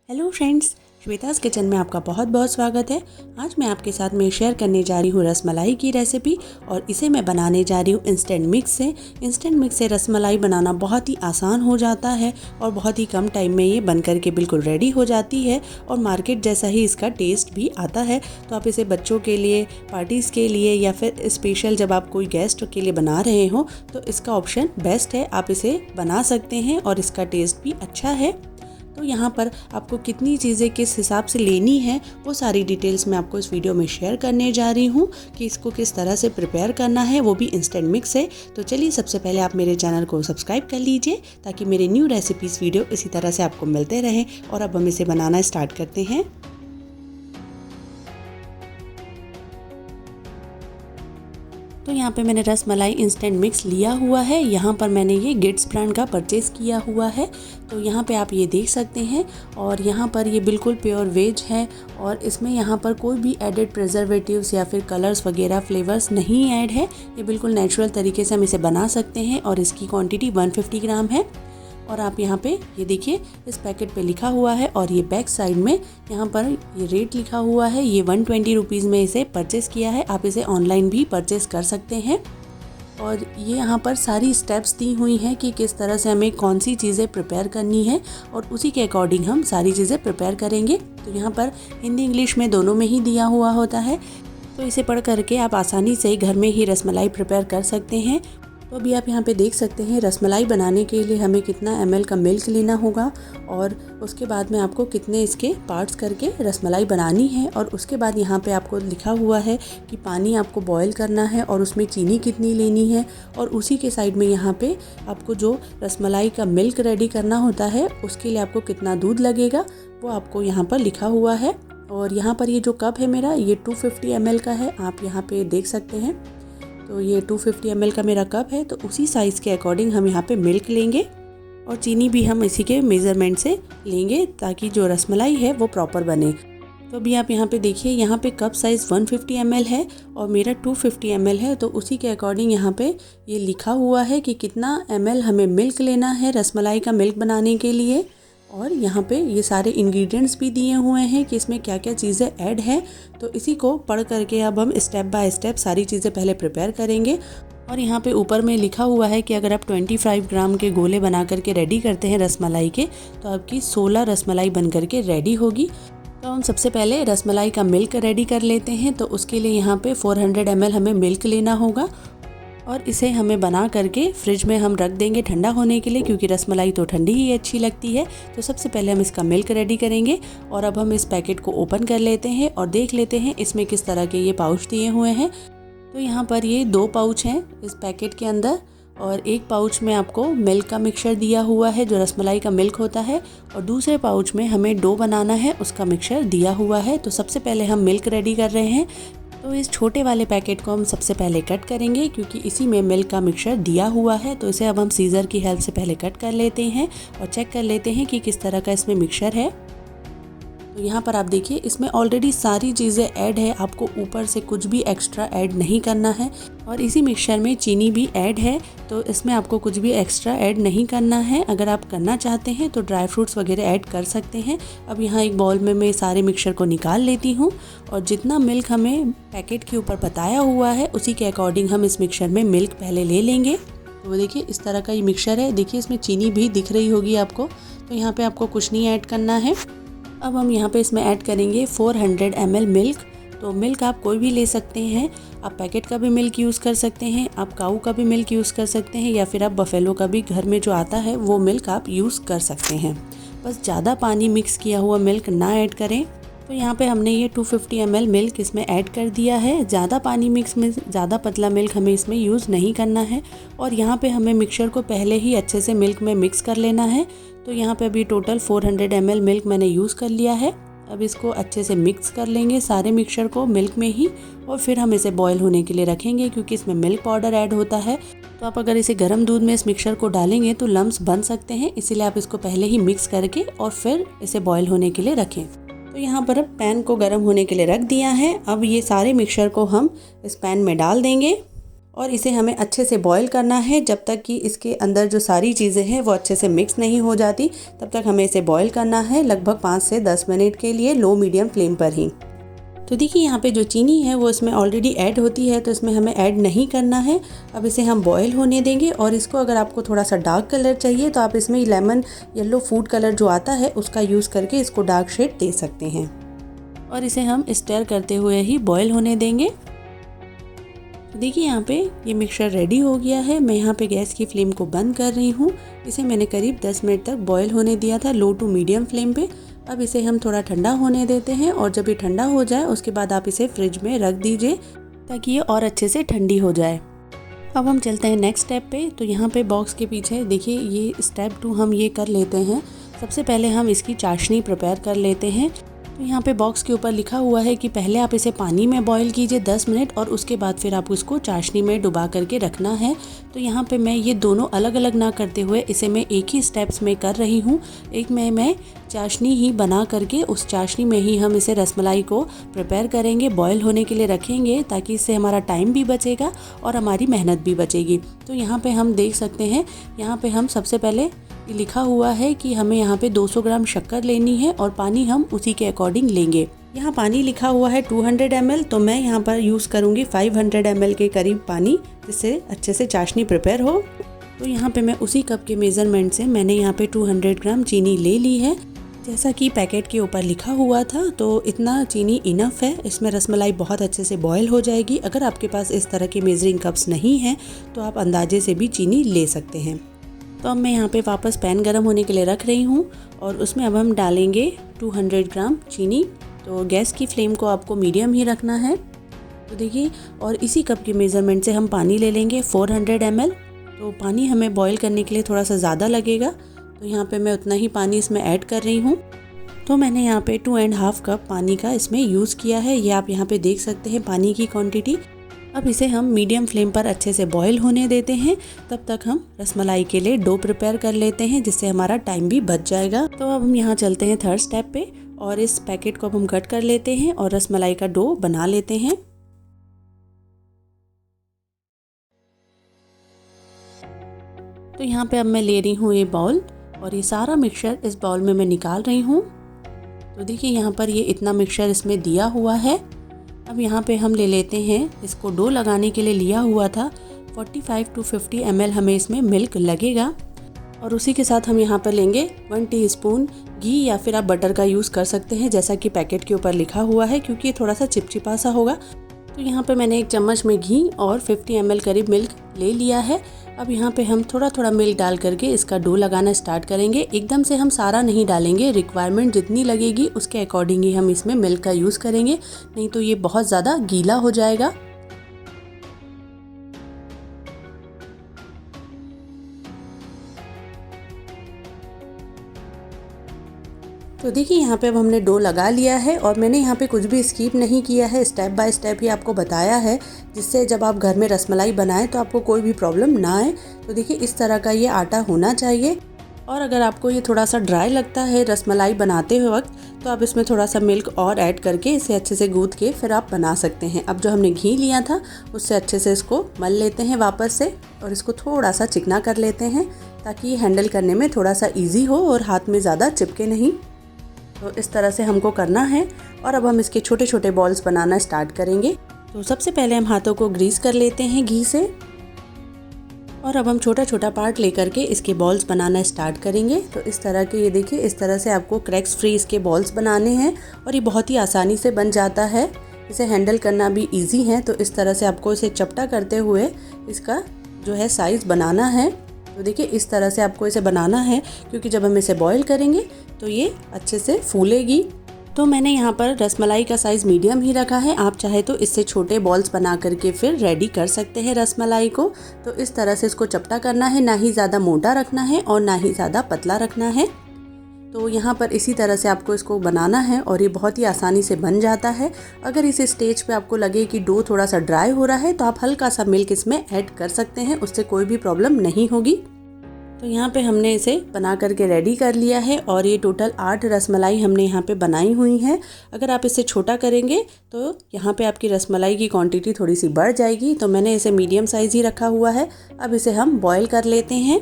Hello friends, श्वेता's kitchen में आपका बहुत बहुत स्वागत है। आज मैं आपके साथ में शेयर करने जा रही हूँ रसमलाई की रेसिपी और इसे मैं बनाने जा रही हूँ इंस्टेंट मिक्स से। इंस्टेंट मिक्स से रसमलाई बनाना बहुत ही आसान हो जाता है और बहुत ही कम टाइम में ये बन कर के बिल्कुल रेडी हो जाती है और मार्केट जैसा ही इसका टेस्ट भी आता है। तो आप इसे बच्चों के लिए, पार्टीज़ के लिए या फिर स्पेशल जब आप कोई गेस्ट के लिए बना रहे हो तो इसका ऑप्शन बेस्ट है। आप इसे बना सकते हैं और इसका टेस्ट भी अच्छा है। तो यहाँ पर आपको कितनी चीज़ें किस हिसाब से लेनी है वो सारी डिटेल्स मैं आपको इस वीडियो में शेयर करने जा रही हूँ कि इसको किस तरह से प्रिपेयर करना है, वो भी इंस्टेंट मिक्स है। तो चलिए सबसे पहले आप मेरे चैनल को सब्सक्राइब कर लीजिए ताकि मेरे न्यू रेसिपीज़ वीडियो इसी तरह से आपको मिलते रहें। और अब हम इसे बनाना स्टार्ट करते हैं। तो यहाँ पे मैंने रसमलाई इंस्टेंट मिक्स लिया हुआ है। यहाँ पर मैंने ये गिट्स ब्रांड का परचेज़ किया हुआ है। तो यहाँ पे आप ये देख सकते हैं और यहाँ पर ये बिल्कुल प्योर वेज है और इसमें यहाँ पर कोई भी एडेड प्रिजर्वेटिव्स या फिर कलर्स वगैरह फ्लेवर्स नहीं ऐड है। ये बिल्कुल नेचुरल तरीके से हम इसे बना सकते हैं और इसकी क्वांटिटी 150 ग्राम है। और आप यहाँ पे ये देखिए इस पैकेट पे लिखा हुआ है और ये बैक साइड में यहाँ पर ये रेट लिखा हुआ है। ये 120 रुपीज़ में इसे परचेज़ किया है। आप इसे ऑनलाइन भी परचेज़ कर सकते हैं। और ये यहाँ पर सारी स्टेप्स दी हुई हैं कि किस तरह से हमें कौन सी चीज़ें प्रिपेयर करनी है और उसी के अकॉर्डिंग हम सारी चीज़ें प्रिपेयर करेंगे। तो यहाँ पर हिंदी इंग्लिश में दोनों में ही दिया हुआ होता है। तो इसे पढ़ करके आप आसानी से घर में ही रसमलाई प्रिपेयर कर सकते हैं। तो अभी आप यहाँ पे देख सकते हैं रसमलाई बनाने के लिए हमें कितना ml का मिल्क लेना होगा और उसके बाद में आपको कितने इसके पार्ट्स करके रसमलाई बनानी है। और उसके बाद यहाँ पे आपको लिखा हुआ है कि पानी आपको बॉईल करना है और उसमें चीनी कितनी लेनी है। और उसी के साइड में यहाँ पे आपको जो रसमलाई का मिल्क रेडी करना होता है उसके लिए आपको कितना दूध लगेगा वो आपको यहाँ पर लिखा हुआ है। और यहाँ पर ये जो कप है मेरा, ये 250 ml का है, आप यहाँ पे देख सकते हैं। तो ये 250 ml का मेरा कप है। तो उसी साइज़ के अकॉर्डिंग हम यहाँ पे मिल्क लेंगे और चीनी भी हम इसी के मेज़रमेंट से लेंगे ताकि जो रसमलाई है वो प्रॉपर बने। तो अभी आप यहाँ पे देखिए, यहाँ पे कप साइज़ 150 ml है और मेरा 250 ml है। तो उसी के अकॉर्डिंग यहाँ पे ये लिखा हुआ है कि कितना ml हमें मिल्क लेना है रसमलाई का मिल्क बनाने के लिए। और यहाँ पे ये सारे इंग्रेडिएंट्स भी दिए हुए हैं कि इसमें क्या क्या चीज़ें ऐड है। तो इसी को पढ़ करके अब हम स्टेप बाय स्टेप सारी चीज़ें पहले प्रिपेयर करेंगे। और यहाँ पे ऊपर में लिखा हुआ है कि अगर आप 25 ग्राम के गोले बना करके रेडी करते हैं रसमलाई के तो आपकी 16 रसमलाई बन करके रेडी होगी। तो हम सबसे पहले रसमलाई का मिल्क रेडी कर लेते हैं। तो उसके लिए यहाँ पे 400 ml हमें मिल्क लेना होगा और इसे हमें बना करके फ्रिज में हम रख देंगे ठंडा होने के लिए, क्योंकि रसमलाई तो ठंडी ही अच्छी लगती है। तो सबसे पहले हम इसका मिल्क रेडी करेंगे और अब हम इस पैकेट को ओपन कर लेते हैं और देख लेते हैं इसमें किस तरह के ये पाउच दिए हुए हैं। तो यहाँ पर ये 2 पाउच हैं इस पैकेट के अंदर और एक पाउच में आपको मिल्क का मिक्सचर दिया हुआ है जो रसमलाई का मिल्क होता है और दूसरे पाउच में हमें डो बनाना है उसका मिक्सचर दिया हुआ है। तो सबसे पहले हम मिल्क रेडी कर रहे हैं। तो इस छोटे वाले पैकेट को हम सबसे पहले कट करेंगे क्योंकि इसी में मिल्क का मिक्सचर दिया हुआ है। तो इसे अब हम सीज़र की हेल्प से पहले कट कर लेते हैं और चेक कर लेते हैं कि किस तरह का इसमें मिक्सचर है। तो यहाँ पर आप देखिए इसमें ऑलरेडी सारी चीज़ें ऐड है, आपको ऊपर से कुछ भी एक्स्ट्रा ऐड नहीं करना है। और इसी मिक्सचर में चीनी भी ऐड है, तो इसमें आपको कुछ भी एक्स्ट्रा ऐड नहीं करना है। अगर आप करना चाहते हैं तो ड्राई फ्रूट्स वगैरह ऐड कर सकते हैं। अब यहाँ एक बाउल में मैं सारे मिक्सचर को निकाल लेती हूँ और जितना मिल्क हमें पैकेट के ऊपर बताया हुआ है उसी के अकॉर्डिंग हम इस मिक्सचर में मिल्क पहले ले लेंगे। तो देखिए इस तरह का ये मिक्सचर है। देखिए इसमें चीनी भी दिख रही होगी आपको। तो यहाँ पे आपको कुछ नहीं ऐड करना है। अब हम यहाँ पे इसमें ऐड करेंगे 400 ml मिल्क। तो मिल्क आप कोई भी ले सकते हैं, आप पैकेट का भी मिल्क यूज़ कर सकते हैं, आप काऊ का भी मिल्क यूज़ कर सकते हैं या फिर आप बफेलो का भी घर में जो आता है वो मिल्क आप यूज़ कर सकते हैं। बस ज़्यादा पानी मिक्स किया हुआ मिल्क ना ऐड करें। तो यहाँ पे हमने ये 250 ml मिल्क इसमें ऐड कर दिया है। ज़्यादा पानी मिक्स में ज़्यादा पतला मिल्क हमें इसमें यूज़ नहीं करना है। और यहाँ पे हमें मिक्सचर को पहले ही अच्छे से मिल्क में मिक्स कर लेना है। तो यहाँ पे अभी टोटल 400 ml मिल्क मैंने यूज़ कर लिया है। अब इसको अच्छे से मिक्स कर लेंगे सारे मिक्सचर को मिल्क में ही और फिर हम इसे बॉयल होने के लिए रखेंगे क्योंकि इसमें मिल्क पाउडर ऐड होता है। तो आप अगर इसे गर्म दूध में इस मिक्सचर को डालेंगे तो लम्स बन सकते हैं, इसीलिए आप इसको पहले ही मिक्स करके और फिर इसे बॉयल होने के लिए रखें। तो यहाँ पर पैन को गर्म होने के लिए रख दिया है। अब ये सारे मिक्सचर को हम इस पैन में डाल देंगे और इसे हमें अच्छे से बॉईल करना है जब तक कि इसके अंदर जो सारी चीज़ें हैं वो अच्छे से मिक्स नहीं हो जाती, तब तक हमें इसे बॉईल करना है लगभग 5 से 10 मिनट के लिए लो मीडियम फ्लेम पर ही। तो देखिए यहाँ पे जो चीनी है वो इसमें ऑलरेडी ऐड होती है, तो इसमें हमें ऐड नहीं करना है। अब इसे हम बॉईल होने देंगे और इसको अगर आपको थोड़ा सा डार्क कलर चाहिए तो आप इसमें लेमन येलो फूड कलर जो आता है उसका यूज़ करके इसको डार्क शेड दे सकते हैं। और इसे हम स्टर करते हुए ही बॉईल होने देंगे। देखिए यहाँ पे ये मिक्सचर रेडी हो गया है। मैं यहाँ पे गैस की फ्लेम को बंद कर रही हूँ। इसे मैंने करीब 10 मिनट तक बॉईल होने दिया था लो टू मीडियम फ्लेम पे। अब इसे हम थोड़ा ठंडा होने देते हैं और जब ये ठंडा हो जाए उसके बाद आप इसे फ्रिज में रख दीजिए ताकि ये और अच्छे से ठंडी हो जाए। अब हम चलते हैं नेक्स्ट स्टेप पे। तो यहाँ पे बॉक्स के पीछे देखिए ये स्टेप 2 हम ये कर लेते हैं। सबसे पहले हम इसकी चाशनी प्रिपेयर कर लेते हैं। तो यहाँ पे बॉक्स के ऊपर लिखा हुआ है कि पहले आप इसे पानी में बॉईल कीजिए 10 मिनट और उसके बाद फिर आप उसको चाशनी में डुबा करके रखना है। तो यहाँ पे मैं ये दोनों अलग अलग ना करते हुए इसे मैं एक ही स्टेप्स में कर रही हूँ। एक में मैं चाशनी ही बना करके उस चाशनी में ही हम इसे रसमलाई को प्रिपेयर करेंगे, बॉईल होने के लिए रखेंगे ताकि इससे हमारा टाइम भी बचेगा और हमारी मेहनत भी बचेगी। तो यहाँ पे हम देख सकते हैं, यहाँ पे हम सबसे पहले लिखा हुआ है कि हमें यहाँ पे 200 ग्राम शक्कर लेनी है और पानी हम उसी के अकॉर्डिंग लेंगे। यहाँ पानी लिखा हुआ है 200 ml, तो मैं यहाँ पर यूज़ करूँगी 500 ml के करीब पानी, जिससे अच्छे से चाशनी प्रिपेयर हो। तो यहाँ पे मैं उसी कप के मेज़रमेंट से मैंने यहाँ पे 200 ग्राम चीनी ले ली है। जैसा कि पैकेट के ऊपर लिखा हुआ था, तो इतना चीनी इनफ है। इसमें रसमलाई बहुत अच्छे से बॉयल हो जाएगी। अगर आपके पास इस तरह के मेजरिंग कप्स नहीं हैं तो आप अंदाजे से भी चीनी ले सकते हैं। तो अब मैं यहाँ पे वापस पैन गरम होने के लिए रख रही हूँ और उसमें अब हम डालेंगे 200 ग्राम चीनी। तो गैस की फ्लेम को आपको मीडियम ही रखना है। तो देखिए, और इसी कप के मेज़रमेंट से हम पानी ले लेंगे 400 ml। तो पानी हमें बॉईल करने के लिए थोड़ा सा ज़्यादा लगेगा, तो यहाँ पे मैं उतना ही पानी इसमें ऐड कर रही हूँ। तो मैंने यहाँ पे 2.5 कप पानी का इसमें यूज़ किया है। ये आप यहाँ पे देख सकते हैं पानी की क्वांटिटी। अब इसे हम मीडियम फ्लेम पर अच्छे से बॉईल होने देते हैं। तब तक हम रसमलाई के लिए डो प्रिपेयर कर लेते हैं, जिससे हमारा टाइम भी बच जाएगा। तो अब हम यहाँ चलते हैं थर्ड स्टेप पे और इस पैकेट को अब हम कट कर लेते हैं और रसमलाई का डो बना लेते हैं। तो यहाँ पे अब मैं ले रही हूँ ये बाउल और ये सारा मिक्सचर इस बाउल में मैं निकाल रही हूँ। तो देखिए यहाँ पर ये इतना मिक्सचर इसमें दिया हुआ है। अब यहाँ पे हम ले लेते हैं, इसको डो लगाने के लिए लिया हुआ था 45 to 50 ml हमें इसमें मिल्क लगेगा। और उसी के साथ हम यहाँ पर लेंगे 1 टीस्पून घी या फिर आप बटर का यूज़ कर सकते हैं, जैसा कि पैकेट के ऊपर लिखा हुआ है, क्योंकि ये थोड़ा सा चिपचिपा सा होगा। तो यहाँ पे मैंने 1 चम्मच में घी और 50 ml करीब मिल्क ले लिया है। अब यहाँ पे हम थोड़ा थोड़ा मिल्क डाल करके इसका डो लगाना स्टार्ट करेंगे। एकदम से हम सारा नहीं डालेंगे, रिक्वायरमेंट जितनी लगेगी उसके अकॉर्डिंग ही हम इसमें मिल्क का यूज़ करेंगे, नहीं तो ये बहुत ज़्यादा गीला हो जाएगा। तो देखिए यहाँ पे अब हमने डो लगा लिया है और मैंने यहाँ पे कुछ भी स्किप नहीं किया है, स्टेप बाय स्टेप ही आपको बताया है, जिससे जब आप घर में रसमलाई बनाएं तो आपको कोई भी प्रॉब्लम ना आए। तो देखिए इस तरह का ये आटा होना चाहिए। और अगर आपको ये थोड़ा सा ड्राई लगता है रसमलाई बनाते हुए वक्त, तो आप इसमें थोड़ा सा मिल्क और ऐड करके इसे अच्छे से गूँथ के फिर आप बना सकते हैं। अब जो हमने घी लिया था उससे अच्छे से इसको मल लेते हैं वापस से और इसको थोड़ा सा चिकना कर लेते हैं, ताकि ये हैंडल करने में थोड़ा सा ईजी हो और हाथ में ज़्यादा चिपके नहीं। तो इस तरह से हमको करना है। और अब हम इसके छोटे छोटे बॉल्स बनाना स्टार्ट करेंगे। तो सबसे पहले हम हाथों को ग्रीस कर लेते हैं घी से और अब हम छोटा छोटा पार्ट लेकर के इसके बॉल्स बनाना स्टार्ट करेंगे। तो इस तरह के, ये देखिए इस तरह से आपको क्रैक्स फ्री इसके बॉल्स बनाने हैं और ये बहुत ही आसानी से बन जाता है। इसे हैंडल करना भी ईजी है। तो इस तरह से आपको इसे चपटा करते हुए इसका जो है साइज़ बनाना है। तो देखिए इस तरह से आपको इसे बनाना है, क्योंकि जब हम इसे बॉईल करेंगे तो ये अच्छे से फूलेगी। तो मैंने यहाँ पर रसमलाई का साइज़ मीडियम ही रखा है। आप चाहे तो इससे छोटे बॉल्स बना करके फिर रेडी कर सकते हैं रसमलाई को। तो इस तरह से इसको चपटा करना है, ना ही ज़्यादा मोटा रखना है और ना ही ज़्यादा पतला रखना है। तो यहाँ पर इसी तरह से आपको इसको बनाना है और ये बहुत ही आसानी से बन जाता है। अगर इस स्टेज पे आपको लगे कि डो थोड़ा सा ड्राई हो रहा है तो आप हल्का सा मिल्क इसमें ऐड कर सकते हैं, उससे कोई भी प्रॉब्लम नहीं होगी। तो यहाँ पे हमने इसे बना करके रेडी कर लिया है और ये टोटल 8 रसमलाई हमने यहाँ पे बनाई हुई हैं। अगर आप इसे छोटा करेंगे तो यहाँ पे आपकी रसमलाई की क्वांटिटी थोड़ी सी बढ़ जाएगी, तो मैंने इसे मीडियम साइज़ ही रखा हुआ है। अब इसे हम बॉईल कर लेते हैं।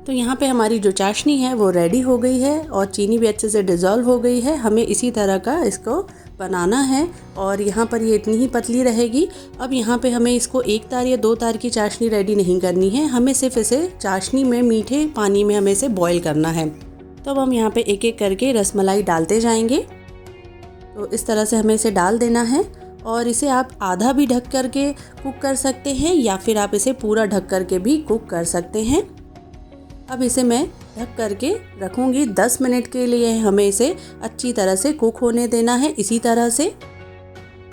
तो यहाँ पे हमारी जो चाशनी है वो रेडी हो गई है और चीनी भी अच्छे से डिज़ोल्व हो गई है। हमें इसी तरह का इसको बनाना है और यहाँ पर ये इतनी ही पतली रहेगी। अब यहाँ पे हमें इसको 1 तार या 2 तार की चाशनी रेडी नहीं करनी है, हमें सिर्फ इसे चाशनी में मीठे पानी में हमें इसे बॉईल करना है। तो अब हम यहाँ पे एक एक करके रसमलाई डालते जाएंगे। तो इस तरह से हमें इसे डाल देना है और इसे आप आधा भी ढक करके कुक कर सकते हैं या फिर आप इसे पूरा ढक करके भी कुक कर सकते हैं। अब इसे मैं ढक करके रखूँगी 10 मिनट के लिए। हमें इसे अच्छी तरह से कुक होने देना है इसी तरह से।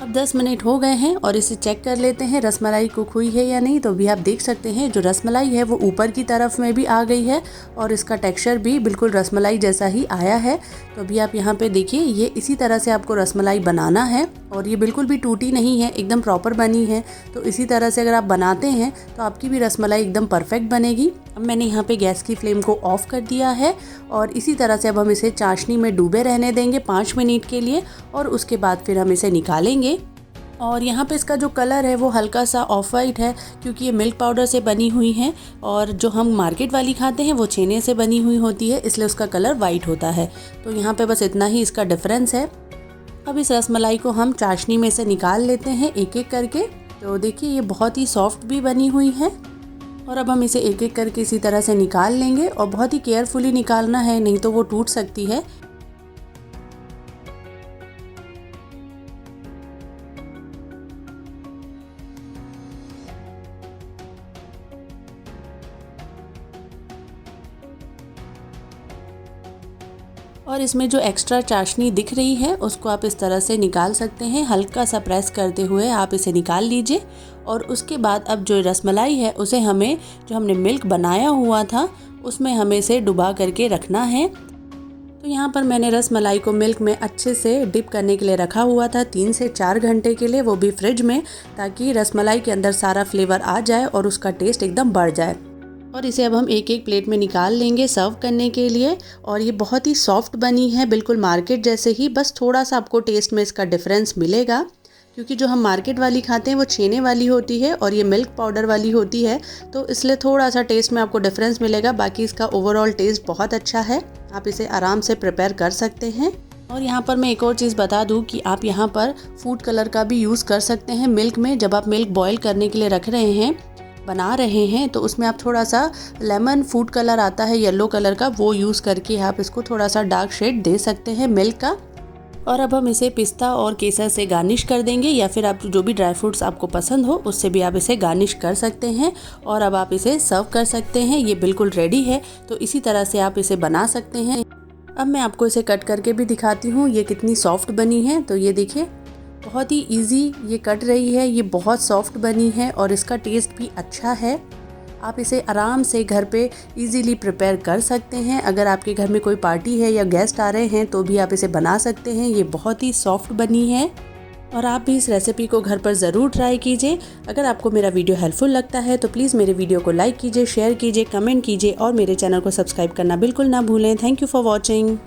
अब 10 मिनट हो गए हैं और इसे चेक कर लेते हैं रसमलाई कुक हुई है या नहीं। तो भी आप देख सकते हैं जो रसमलाई है वो ऊपर की तरफ में भी आ गई है और इसका टेक्सचर भी बिल्कुल रसमलाई जैसा ही आया है। तो अभी आप यहाँ पे देखिए, ये इसी तरह से आपको रसमलाई बनाना है और ये बिल्कुल भी टूटी नहीं है, एकदम प्रॉपर बनी है। तो इसी तरह से अगर आप बनाते हैं तो आपकी भी रसमलाई एकदम परफेक्ट बनेगी। अब मैंने यहाँ पे गैस की फ्लेम को ऑफ कर दिया है और इसी तरह से अब हम इसे चाशनी में डूबे रहने देंगे 5 मिनट के लिए और उसके बाद फिर हम इसे निकालेंगे। और यहाँ पे इसका जो कलर है वो हल्का सा ऑफ वाइट है क्योंकि ये मिल्क पाउडर से बनी हुई है और जो हम मार्केट वाली खाते हैं वो छेने से बनी हुई होती है, इसलिए उसका कलर वाइट होता है। तो यहाँ पे बस इतना ही इसका डिफरेंस है। अब इस रसमलाई को हम चाशनी में से निकाल लेते हैं एक एक करके। तो देखिए ये बहुत ही सॉफ्ट भी बनी हुई है और अब हम इसे एक एक करके इसी तरह से निकाल लेंगे और बहुत ही केयरफुली निकालना है, नहीं तो वो टूट सकती है। और इसमें जो एक्स्ट्रा चाशनी दिख रही है उसको आप इस तरह से निकाल सकते हैं। हल्का सा प्रेस करते हुए आप इसे निकाल लीजिए और उसके बाद अब जो रसमलाई है उसे हमें, जो हमने मिल्क बनाया हुआ था उसमें हमें इसे डुबा करके रखना है। तो यहाँ पर मैंने रसमलाई को मिल्क में अच्छे से डिप करने के लिए रखा हुआ था 3 से 4 घंटे के लिए, वो भी फ्रिज में, ताकि रसमलाई के अंदर सारा फ्लेवर आ जाए और उसका टेस्ट एकदम बढ़ जाए। और इसे अब हम एक एक प्लेट में निकाल लेंगे सर्व करने के लिए। और ये बहुत ही सॉफ्ट बनी है, बिल्कुल मार्केट जैसे ही, बस थोड़ा सा आपको टेस्ट में इसका डिफरेंस मिलेगा क्योंकि जो हम मार्केट वाली खाते हैं वो छेने वाली होती है और ये मिल्क पाउडर वाली होती है, तो इसलिए थोड़ा सा टेस्ट में आपको डिफरेंस मिलेगा। बाकी इसका ओवरऑल टेस्ट बहुत अच्छा है, आप इसे आराम से प्रिपेयर कर सकते हैं। और यहाँ पर मैं एक और चीज़ बता दूँ कि आप यहाँ पर फूड कलर का भी यूज़ कर सकते हैं मिल्क में। जब आप मिल्क बॉयल करने के लिए रख रहे हैं, बना रहे हैं, तो उसमें आप थोड़ा सा लेमन फूड कलर आता है येलो कलर का, वो यूज़ करके आप इसको थोड़ा सा डार्क शेड दे सकते हैं मिल्क का। और अब हम इसे पिस्ता और केसर से गार्निश कर देंगे या फिर आप जो भी ड्राई फ्रूट्स आपको पसंद हो उससे भी आप इसे गार्निश कर सकते हैं। और अब आप इसे सर्व कर सकते हैं। ये बिल्कुल रेडी है, तो इसी तरह से आप इसे बना सकते हैं। अब मैं आपको इसे कट करके भी दिखाती हूँ ये कितनी सॉफ्ट बनी है। तो ये देखिए बहुत ही इजी ये कट रही है, ये बहुत सॉफ्ट बनी है और इसका टेस्ट भी अच्छा है। आप इसे आराम से घर पे इजीली प्रिपेयर कर सकते हैं। अगर आपके घर में कोई पार्टी है या गेस्ट आ रहे हैं तो भी आप इसे बना सकते हैं। ये बहुत ही सॉफ्ट बनी है और आप भी इस रेसिपी को घर पर ज़रूर ट्राई कीजिए। अगर आपको मेरा वीडियो हेल्पफुल लगता है तो प्लीज़ मेरे वीडियो को लाइक कीजिए, शेयर कीजिए, कमेंट कीजिए और मेरे चैनल को सब्सक्राइब करना बिल्कुल ना भूलें। Thank you for watching.